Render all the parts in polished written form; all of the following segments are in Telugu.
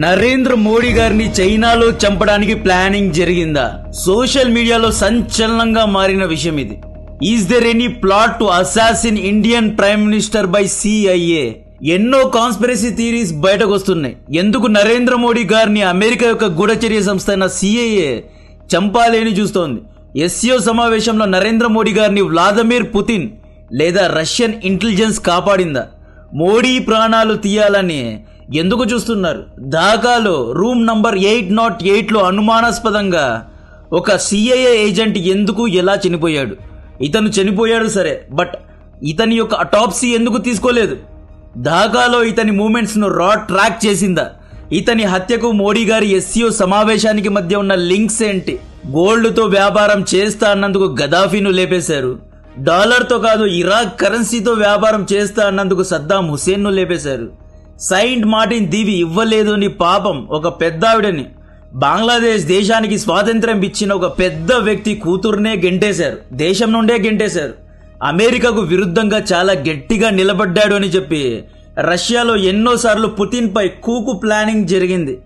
నరేంద్ర మోడీ గారిని చైనాలో చంపడానికి ప్లానింగ్ జరిగిందా? సోషల్ మీడియాలో సంచలనంగా మారిన విషయం ఇది. Is there any plot to assassin Indian prime minister by CIA? ఎన్నో కాన్స్పిరసీ థియరీస్ బయటకు వస్తున్నాయి. ఎందుకు నరేంద్ర మోడీ గారిని అమెరికా యొక్క గూఢచర్య సంస్థ అయిన CIA చంపాలని చూస్తోంది. SCO సమావేశంలో నరేంద్ర మోడీ గారిని వ్లాదిమిర్ పుతిన్ లేదా రష్యన్ ఇంటెలిజెన్స్ కాపాడిందా? మోడీ ప్రాణాలు తీయాలని ఎందుకు చూస్తున్నారు? ఢాకాలో రూమ్ నంబర్ 808లో అనుమానాస్పదంగా ఒక CIA ఏజెంట్ ఎందుకు ఎలా చనిపోయాడు? ఇతను చనిపోయాడు సరే, బట్ ఇతని యొక్క అటాప్సీ ఎందుకు తీసుకోలేదు? ఢాకాలో ఇతని మూమెంట్స్ ను ట్రాక్ చేసిందా? ఇతని హత్యకు మోడీ గారి SCO సమావేశానికి మధ్య ఉన్న లింక్స్ ఏంటి? గోల్డ్ తో వ్యాపారం చేస్తా అన్నందుకు గదాఫీను లేపేశారు. డాలర్తో కాదు, ఇరాక్ కరెన్సీతో వ్యాపారం చేస్తా అన్నందుకు సద్దాం హుసేన్ ను లేపేశారు. సైంట్ మార్టిన్ దీవి ఇవ్వలేదు అని పాపం ఒక పెద్దావిడని, బంగ్లాదేశ్ దేశానికి స్వాతంత్ర్యం ఇచ్చిన ఒక పెద్ద వ్యక్తి కూతురునే గెంటేశారు, దేశం నుండే గెంటేశారు. అమెరికాకు విరుద్ధంగా చాలా గట్టిగా నిలబడ్డాడు అని చెప్పి రష్యాలో ఎన్నోసార్లు పుతిన్ పై కూకు ప్లానింగ్ జరిగింది.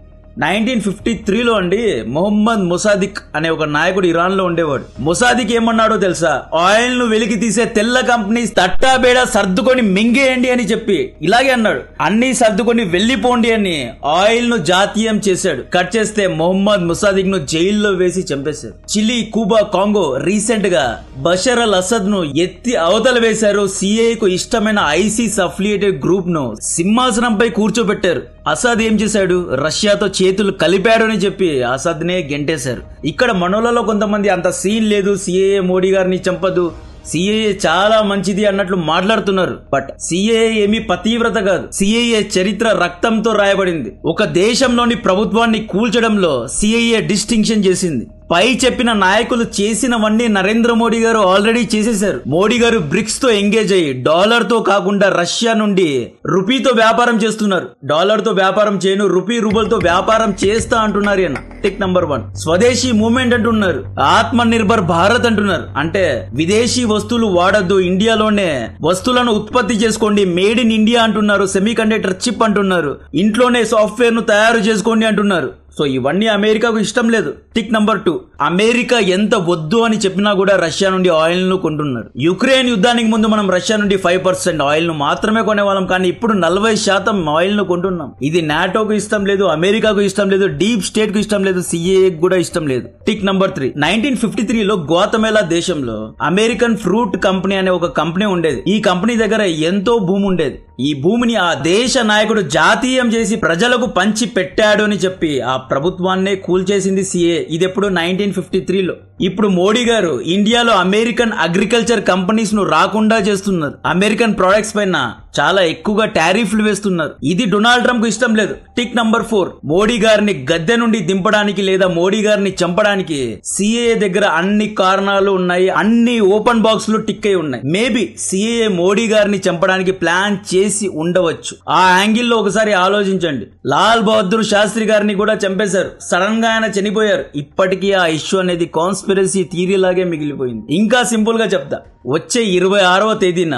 1953లో అండి, మొహమ్మద్ మొసాదిక్ అనే ఒక నాయకుడు ఇరాన్ లో ఉండేవాడు. మొసాదిక్ ఏమన్నాడో తెలుసా? ఆయిల్ ను వెలికి తీసే తెల్ల కంపెనీస్ తట్టాబేడా సర్దుకొని మింగేయండి అని చెప్పి ఇలాగే అన్నాడు. అన్ని సర్దుకొని వెళ్లిపోండి అని ఆయిల్ ను జాతీయం చేశాడు. కట్ చేస్తే మొహమ్మద్ మొసాదిక్ ను జైల్లో వేసి చంపేశారు. చిలీ, కూబా, కాంగో రీసెంట్ గా బషర్ అల్ అసద్ ను ఎత్తి అవతల వేశారు. CIA కు ఇష్టమైన ISIS అఫిలియేటెడ్ గ్రూప్ ను సింహాసనంపై కూర్చోబెట్టారు. అసద్ ఏం చేశాడు? రష్యాతో చేతులు కలిపాడు అని చెప్పి అసద్ నే గెంటేశారు. ఇక్కడ మనోళ్ళలో కొంతమంది అంత సీన్ లేదు, CIA మోడీ గారిని చంపదు, CIA చాలా మంచిది అన్నట్లు మాట్లాడుతున్నారు. బట్ CIA ఏమీ పతివ్రత కాదు. CIA చరిత్ర రక్తంతో రాయబడింది. ఒక దేశంలోని ప్రభుత్వాన్ని కూల్చడంలో CIA డిస్టింక్షన్ చేసింది. పై చెప్పిన నాయకులు చేసినవన్నీ నరేంద్ర మోడీ గారు ఆల్రెడీ చేసేశారు. మోడీ గారు బ్రిక్స్ తో ఎంగేజ్ అయ్యి డాలర్ తో కాకుండా రష్యా నుండి రూపీతో వ్యాపారం చేస్తున్నారు. డాలర్ తో వ్యాపారం చేయను, రూబల్తో వ్యాపారం చేస్తా అంటున్నారు. టిక్ నంబర్ 1 స్వదేశీ మూవ్మెంట్ అంటున్నారు. ఆత్మ నిర్భర్ భారత్ అంటున్నారు. అంటే విదేశీ వస్తువులు వాడద్దు, ఇండియాలోనే వస్తువులను ఉత్పత్తి చేసుకోండి, మేడ్ ఇన్ ఇండియా అంటున్నారు. సెమీ కండక్టర్ చిప్ అంటున్నారు. ఇంట్లోనే సాఫ్ట్వేర్ ను తయారు చేసుకోండి అంటున్నారు. సో ఇవన్నీ అమెరికాకు ఇష్టం లేదు. టిక్ నంబర్ 2 అమెరికా ఎంత వద్దు అని చెప్పినా కూడా రష్యా నుండి ఆయిల్ ను కొంటున్నారు. యుక్రెయిన్ యుద్ధానికి ముందు మనం రష్యా నుండి 5% ఆయిల్ ను మాత్రమే కొనేవాళ్ళం, కానీ ఇప్పుడు 40% ఆయిల్ ను కొంటున్నాం. ఇది నాటోకు ఇష్టం లేదు, అమెరికాకు ఇష్టం లేదు, డీప్ స్టేట్ కు ఇష్టం లేదు, CIA కూడా ఇష్టం లేదు. టిక్ నంబర్ 3 1953లో గ్వాతమేలా దేశంలో అమెరికన్ ఫ్రూట్ కంపెనీ అనే ఒక కంపెనీ ఉండేది. ఈ కంపెనీ దగ్గర ఎంతో భూమి ఉండేది. ఈ భూమిని ఆ దేశ నాయకుడు జాతీయం చేసి ప్రజలకు పంచి పెట్టాడు అని చెప్పి ఆ ప్రభుత్వాన్నే కూల్చేసింది CIA. ఇది ఎప్పుడు? 1953లో. ఇప్పుడు మోడీ గారు ఇండియాలో అమెరికన్ అగ్రికల్చర్ కంపెనీస్ ను రాకుండా చేస్తున్నారు. అమెరికన్ ప్రొడక్ట్స్ పైన చాలా ఎక్కువగా టారిఫ్లు వేస్తున్నారు. ఇది డొనాల్డ్ ట్రంప్ కు ఇష్టం లేదు. టిక్ నంబర్ 4 మోడీ గారిని గద్దె నుండి దింపడానికి లేదా మోడీ గారిని చంపడానికి CIA దగ్గర అన్ని కారణాలు ఉన్నాయి. అన్ని ఓపెన్ బాక్స్ లు టిక్ అయి ఉన్నాయి. మేబీ CIA మోడీ గారిని చంపడానికి ప్లాన్ చేసి ఉండవచ్చు. ఆ యాంగిల్ లో ఒకసారి ఆలోచించండి. లాల్ బహదూర్ శాస్త్రి గారిని కూడా చంపేశారు. సడన్ గా ఆయన చనిపోయారు. ఇప్పటికీ ఆ ఇష్యూ అనేది కాన్స్పిరసీ థియరీ లాగే మిగిలిపోయింది. ఇంకా సింపుల్ గా చెప్తా. వచ్చే 26వ తేదీన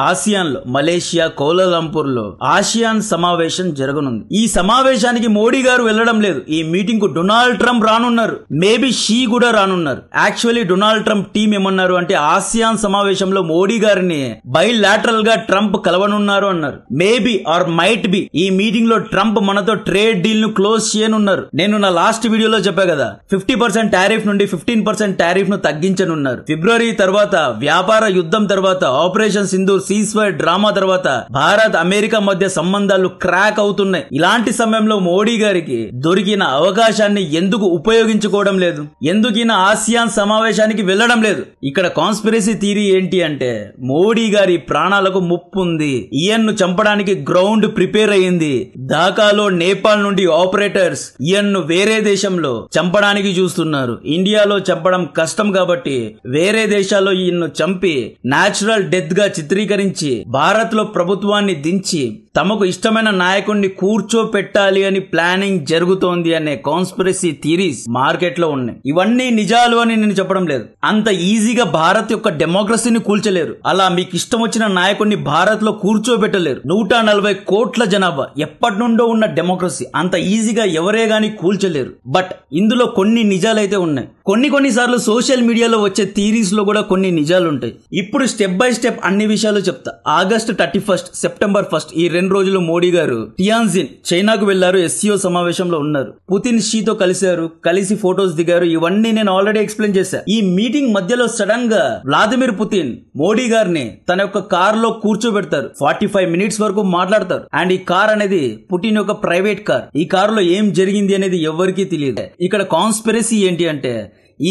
ఆసియాన్ లో మలేషియా కౌలాలంపూర్ లో ఆసియాన్ సమావేశం జరగనుంది. ఈ సమావేశానికి మోడీ గారు వెళ్లడం లేదు. ఈ మీటింగ్ కు డొనాల్డ్ ట్రంప్ రానున్నారు. మేబీ షీ కూడా రానున్నారు. యాక్చువల్లీ డొనాల్డ్ ట్రంప్ టీం ఏమన్నారు అంటే ఆసియాన్ సమావేశంలో మోడీ గారిని బైలాటరల్ గా ట్రంప్ కలవనున్నారు అన్నారు. మేబీ ఆర్ మైట్ బి ఈ మీటింగ్ లో ట్రంప్ మనతో ట్రేడ్ డీల్ ను క్లోజ్ చేయనున్నారు. నేను నా లాస్ట్ వీడియోలో చెప్పా కదా, 50% టారిఫ్ నుండి 15% టారిఫ్ ను తగ్గించనున్నారు. ఫిబ్రవరి తర్వాత వ్యాపార యుద్ధం తర్వాత ఆపరేషన్ సింధూర్ సీజ్ఫైర్ డ్రామా తర్వాత భారత్ అమెరికా మధ్య సంబంధాలు క్రాక్ అవుతున్నాయి. ఇలాంటి సమయంలో మోడీ గారికి దొరికిన అవకాశాన్ని ఎందుకు ఉపయోగించుకోవడం లేదు? ఎందుకైనా ఆసియాన్ సమావేశానికి వెళ్లడం లేదు? ఇక్కడ కాన్స్పిరసీ థియరీ ఏంటి అంటే మోడీ గారి ప్రాణాలకు ముప్పు ఉంది. ఈయన్ను చంపడానికి గ్రౌండ్ ప్రిపేర్ అయ్యింది. ఢాకాలో నేపాల్ నుండి ఆపరేటర్స్ ఈయన్ను వేరే దేశంలో చంపడానికి చూస్తున్నారు. ఇండియాలో చంపడం కష్టం కాబట్టి వేరే దేశాల్లో ఈయన్ను చంపి న్యాచురల్ డెత్ గా చిత్రీకరించి భారత్ లో ప్రభుత్వాన్ని దించి తమకు ఇష్టమైన నాయకుడిని కూర్చోపెట్టాలి అని ప్లానింగ్ జరుగుతోంది అనే కాన్స్పిరసీ థియరీస్ మార్కెట్ లో ఉన్నాయి. ఇవన్నీ నిజాలు అని నేను చెప్పడం లేదు. అంత ఈజీగా భారత్ యొక్క డెమోక్రసీని కూల్చలేరు. అలా మీకు ఇష్టం వచ్చిన నాయకుడిని భారత్ లో కూర్చోబెట్టలేరు. 140 కోట్ల జనాభా, ఎప్పటి నుండో ఉన్న డెమోక్రసీ అంత ఈజీగా ఎవరే గాని కూల్చలేరు. బట్ ఇందులో కొన్ని నిజాలైతే ఉన్నాయి. కొన్నిసార్లు సోషల్ మీడియాలో వచ్చే థియరీస్ లో కూడా కొన్ని నిజాలు ఉంటాయి. ఇప్పుడు స్టెప్ బై స్టెప్ అన్ని విషయాలు చెప్తా. ఆగస్టు 31, సెప్టెంబర్ 1 ఈ 2 రోజులు మోడీ గారు టియాన్జిన్ చైనాకు వెళ్లారు. SCO సమావేశంలో ఉన్నారు. పుతిన్ షీతో కలిసి ఫోటోస్ దిగారు. ఇవన్నీ నేను ఆల్రెడీ ఎక్స్ప్లెయిన్ చేశా. ఈ మీటింగ్ మధ్యలో సడన్ గా వ్లాదిమిర్ పుతిన్ మోడీ గారిని తన యొక్క కార్ లో కూర్చోబెడతారు. 45 మినిట్స్ వరకు మాట్లాడతారు. అండ్ ఈ కార్ అనేది పుటిన్ యొక్క ప్రైవేట్ కార్. ఈ కార్ లో ఏం జరిగింది అనేది ఎవరికీ తెలియదు. ఇక్కడ కాన్స్పిరసీ ఏంటి అంటే,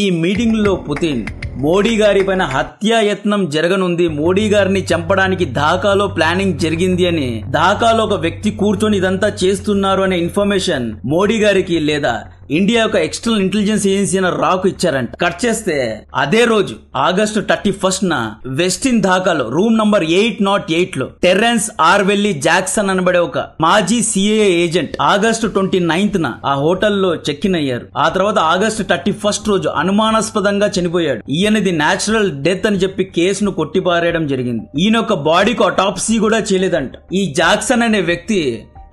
ఈ మీటింగ్ లో పుతిన్ మోడీ గారి పైన హత్యాయత్నం జరగనుంది, మోడీ గారిని చంపడానికి ఢాకాలో ప్లానింగ్ జరిగింది అని, ఢాకాలో ఒక వ్యక్తి కూర్చొని ఇదంతా చేస్తున్నారు అనే ఇన్ఫర్మేషన్ మోడీ గారికి లేదా ఇండియా యొక్క ఎక్స్టర్నల్ ఇంటెలిజెన్స్ ఏజెన్సీ అయిన రాకు ఇచ్చారంట. కట్ చేస్తే అదే రోజు ఆగస్టు 31 వెస్టిన్ ఢాకాలో రూమ్ నంబర్ 808 లో టెరెన్స్ ఆర్వెల్లీ జాక్సన్ అనబడే ఒక మాజీ CAA ఏజెంట్ ఆగస్టు 29 ఆ హోటల్లో చెక్ ఇన్ అయ్యారు. ఆ తర్వాత ఆగస్టు 31 రోజు అనుమానాస్పదంగా చనిపోయాడు. ఈయనది న్యాచురల్ డెత్ అని చెప్పి కేసును కొట్టిపారేయడం జరిగింది. ఈయన యొక్క బాడీకి ఆటాప్సీ కూడా చేయలేదంట. ఈ జాక్సన్ అనే వ్యక్తి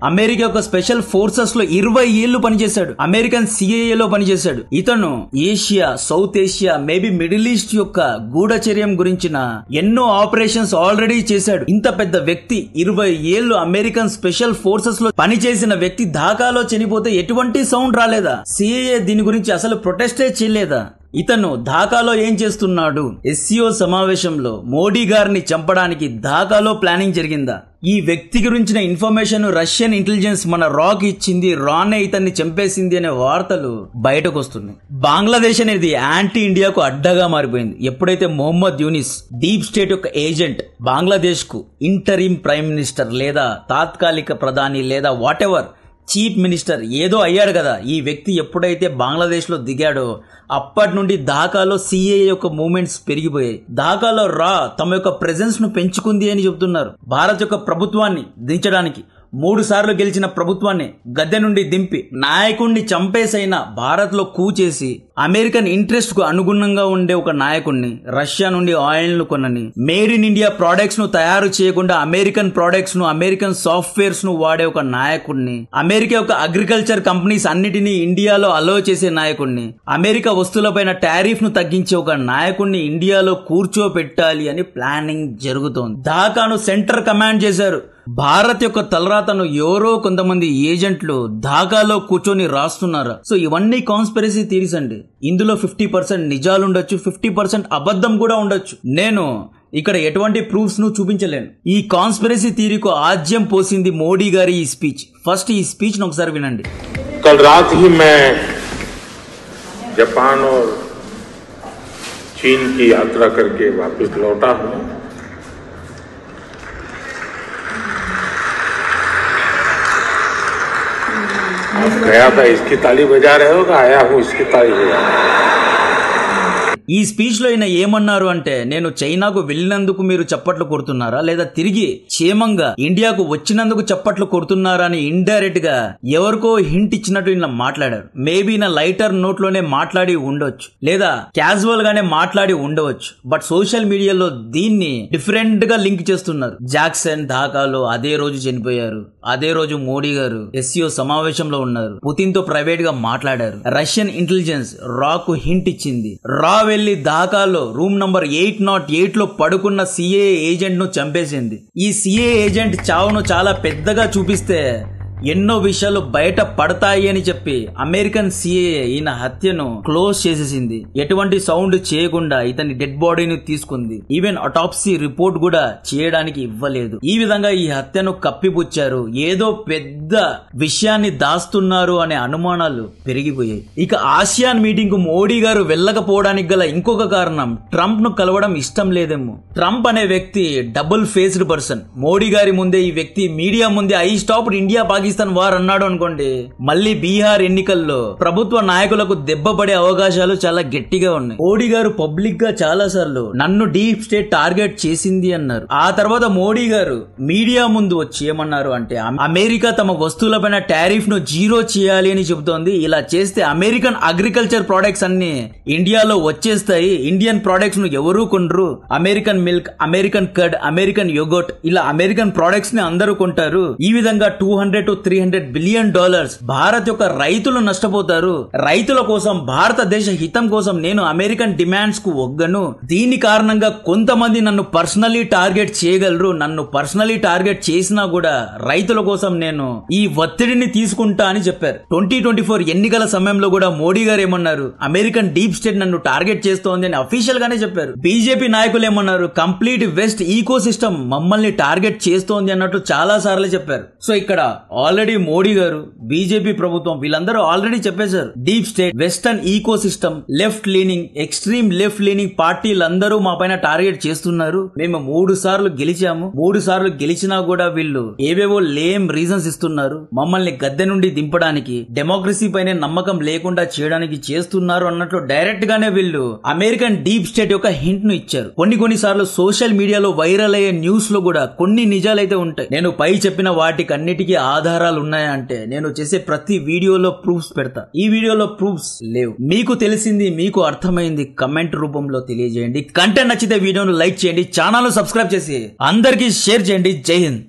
అమెరికా యొక్క స్పెషల్ ఫోర్సెస్ లో 20 ఏళ్లు పనిచేశాడు. అమెరికన్ CAA లో పనిచేశాడు. ఇతను Asia, south Asia, maybe middle east యొక్క గూఢచర్యం గురించిన ఎన్నో ఆపరేషన్స్ ఆల్రెడీ చేశాడు. ఇంత పెద్ద వ్యక్తి 20 ఏళ్లు అమెరికన్ స్పెషల్ ఫోర్సెస్ లో పనిచేసిన వ్యక్తి ఢాకాలో చనిపోతే ఎటువంటి సౌండ్ రాలేదా? CAA దీని గురించి అసలు ప్రొటెస్టే చేయలేదా? ఇతను ఢాకాలో ఏం చేస్తున్నాడు? SCO సమావేశంలో మోడీ గారిని చంపడానికి ఢాకాలో ప్లానింగ్ జరిగిందా? ఈ వ్యక్తి గురించిన ఇన్ఫర్మేషన్ రష్యన్ ఇంటెలిజెన్స్ మన రాక్ ఇచ్చింది, రానే ఇతన్ని చంపేసింది అనే వార్తలు బయటకు వస్తున్నాయి. బంగ్లాదేశ్ అనేది యాంటీ ఇండియాకు అడ్డగా మారిపోయింది. ఎప్పుడైతే మొహమ్మద్ యూనిస్ డీప్ స్టేట్ యొక్క ఏజెంట్ బంగ్లాదేశ్ కు ఇంటరిమ్ ప్రైమ్ మినిస్టర్ లేదా తాత్కాలిక ప్రధాని లేదా వాట్ ఎవర్ చీఫ్ మినిస్టర్ ఏదో అయ్యాడు కదా, ఈ వ్యక్తి ఎప్పుడైతే బంగ్లాదేశ్ లో దిగాడో అప్పటి నుండి ఢాకాలో CAA యొక్క మూవ్మెంట్స్ పెరిగిపోయాయి. ఢాకాలో తమ యొక్క ప్రెజెన్స్ ను పెంచుకుంది అని చెబుతున్నారు. భారత్ యొక్క ప్రభుత్వాన్ని దించడానికి 3 సార్లు గెలిచిన ప్రభుత్వాన్ని గద్దె నుండి దింపి నాయకుడిని చంపేసైనా భారత్ లో కూచేసి అమెరికన్ ఇంట్రెస్ట్ కు అనుగుణంగా ఉండే ఒక నాయకుడిని, రష్యా నుండి ఆయిల్ ను కొనని, మేడ్ ఇన్ ఇండియా ప్రొడక్ట్స్ ను తయారు చేయకుండా అమెరికన్ ప్రొడక్ట్స్ ను, అమెరికన్ సాఫ్ట్వేర్స్ ను వాడే ఒక నాయకుడిని, అమెరికా యొక్క అగ్రికల్చర్ కంపెనీస్ అన్నిటినీ ఇండియాలో అలో చేసే నాయకుడిని, అమెరికా వస్తువులపైన టారిఫ్ ను తగ్గించే ఒక నాయకుడిని ఇండియాలో కూర్చోపెట్టాలి అని ప్లానింగ్ జరుగుతోంది. ఢాకాను సెంటర్ కమాండ్ చేశారు. భారత్ యొక్క తలరాతను ఎవరో కొంతమంది ఏజెంట్లు ఢాకాలో కూర్చొని రాస్తున్నారు. సో ఇవన్నీ కాన్స్పిరసీ థియరీస్ అండి. ఇందులో 50% నిజాలు ఉండొచ్చు, 50% అబద్ధం కూడా ఉండొచ్చు. నేను ఇక్కడ ఎటువంటి ప్రూఫ్స్ ను చూపించలేను. ఈ కాన్స్పిరసీ థియరీకు ఆజ్యం పోసింది మోడీ గారి ఈ స్పీచ్. ఫస్ట్ ఈ స్పీచ్ ను ఒకసారి వినండి. कल रात ही मैं जापान और चीन की यात्रा करके वापस लौटा हूं. आप गया था इसकी ताली बजा रहे हो कि आया हूं इसकी ताली बजा रहे हो? ఈ స్పీచ్ లో ఆయన ఏమన్నారు అంటే, నేను చైనాకు వెళ్ళినందుకు మీరు చప్పట్లు కొడుతున్నారా లేదా తిరిగి క్షేమంగా ఇండియాకు వచ్చినందుకు చప్పట్లు కొడుతున్నారా అని ఇండైరెక్ట్ గా ఎవరికో హింట్ ఇచ్చినట్టు ఈయన మాట్లాడారు. మేబీ నా లైటర్ నోట్ లోనే మాట్లాడి ఉండవచ్చు లేదా క్యాజువల్ గానే మాట్లాడి ఉండవచ్చు. బట్ సోషల్ మీడియాలో దీన్ని డిఫరెంట్ గా లింక్ చేస్తున్నారు. జాక్సన్ ఢాకాలో అదే రోజు చనిపోయారు. అదే రోజు మోడీ గారు SCO సమావేశంలో ఉన్నారు. పుతిన్ తో ప్రైవేట్ గా మాట్లాడారు. రష్యన్ ఇంటెలిజెన్స్ రాకు హింట్ ఇచ్చింది. రా వెళ్లి ఢాకాలో రూమ్ నంబర్ 808 లో పడుకున్న CAA ఏజెంట్ ను చంపేసింది. ఈ CAA ఏజెంట్ చావును చాలా పెద్దగా చూపిస్తే ఎన్నో విషయాలు బయట పడతాయి అని చెప్పి అమెరికన్ CAA ఈయన హత్యను క్లోజ్ చేసేసింది. ఎటువంటి సౌండ్ చేయకుండా ఇతని డెడ్ బాడీని తీసుకుంది. ఈవెన్ ఆటాప్సీ రిపోర్ట్ కూడా చేయడానికి ఇవ్వలేదు. ఈ విధంగా ఈ హత్యను కప్పిపుచ్చారు. ఏదో పెద్ద విషయాన్ని దాస్తున్నారు అనే అనుమానాలు పెరిగిపోయాయి. ఇక ఆసియాన్ మీటింగ్ కు మోడీ గారు వెళ్ళకపోవడానికి గల ఇంకొక కారణం, ట్రంప్ ను కలవడం ఇష్టం లేదేమో. ట్రంప్ అనే వ్యక్తి డబుల్ ఫేస్డ్ పర్సన్. మోడీ గారి ముందే ఈ వ్యక్తి మీడియా ముందే I stopped India Pakistan Pakistan war అన్నాడు అనుకోండి, మళ్ళీ బీహార్ ఎన్నికల్లో ప్రభుత్వ నాయకులకు దెబ్బపడే అవకాశాలు చాలా గట్టిగా ఉన్నాయి. మోడీ గారు పబ్లిక్ గా చాలా సార్లు నన్ను డీప్ స్టేట్ టార్గెట్ చేసింది అన్నారు. ఆ తర్వాత మోడీ గారు మీడియా ముందు వచ్చి ఏమన్నారు అంటే, అమెరికా తమ వస్తువులపైన టారిఫ్ ను 0 చేయాలి అని చెబుతోంది. ఇలా చేస్తే అమెరికన్ అగ్రికల్చర్ ప్రొడక్ట్స్ అన్ని ఇండియాలో వచ్చేస్తాయి, ఇండియన్ ప్రొడక్ట్స్ ను ఎవరూ కొనరు, American milk, American curd, American yogurt, ఇలా అమెరికన్ ప్రొడక్ట్స్ ని అందరూ కొంటారు. ఈ విధంగా $200 to $300 బిలియన్ భారత్ యొక్క రైతులు నష్టపోతారు. రైతుల కోసం, భారతదేశ హితం కోసం నేను అమెరికన్ డిమాండ్స్ కు ఒగ్గను. దీని కారణంగా కొంతమంది నన్ను పర్సనలీ టార్గెట్ చేయగలరు. నన్ను పర్సనలీ టార్గెట్ చేసినా కూడా రైతుల కోసం నేను ఈ ఒత్తిడిని తీసుకుంటా అని చెప్పారు. 2024 ఎన్నికల సమయంలో కూడా మోడీ గారు ఏమన్నారు, అమెరికన్ డీప్ స్టేట్ నన్ను టార్గెట్ చేస్తోంది అని అఫీషియల్ గానే చెప్పారు. బీజేపీ నాయకులు ఏమన్నారు, కంప్లీట్ వెస్ట్ ఈకో సిస్టమ్ మమ్మల్ని టార్గెట్ చేస్తోంది అన్నట్టు చాలా సార్లు చెప్పారు. సో ఇక్కడ ఆల్రెడీ మోడీ గారు, బీజేపీ ప్రభుత్వం వీళ్ళందరూ ఆల్రెడీ చెప్పేశారు, deep state, western eco system, left leaning, extreme left leaning పార్టీలందరూ మా పైన టార్గెట్ చేస్తున్నారు. మేము 3 సార్లు గెలిచాము, 3 సార్లు గెలిచినా కూడా వీళ్ళు ఏవేవో లేమ్ రీజన్స్ ఇస్తున్నారు, మమ్మల్ని గద్దె నుండి దింపడానికి, డెమోక్రసీ పైన నమ్మకం లేకుండా చేయడానికి చేస్తున్నారు అన్నట్లు డైరెక్ట్ గానే వీళ్ళు అమెరికన్ డీప్ స్టేట్ యొక్క హింట్ ను ఇచ్చారు. కొన్ని సార్లు సోషల్ మీడియాలో వైరల్ అయ్యే న్యూస్ లో కూడా కొన్ని నిజాలైతే ఉంటాయి. నేను పై చెప్పిన వాటికి అన్నిటికీ ఆధారాలు ఉన్నాయా అంటే, నేను చేసే ప్రతి వీడియోలో ప్రూఫ్స్ పెడతా. ఈ వీడియోలో ప్రూఫ్స్ లేవు. మీకు తెలిసింది, మీకు అర్థమైంది కమెంట్ రూపంలో తెలియజేయండి. కంటెంట్ నచ్చితే వీడియోను లైక్ చేయండి, ఛానల్ సబ్స్క్రైబ్ చేసి అందరికీ షేర్ చేయండి. జై హింద్.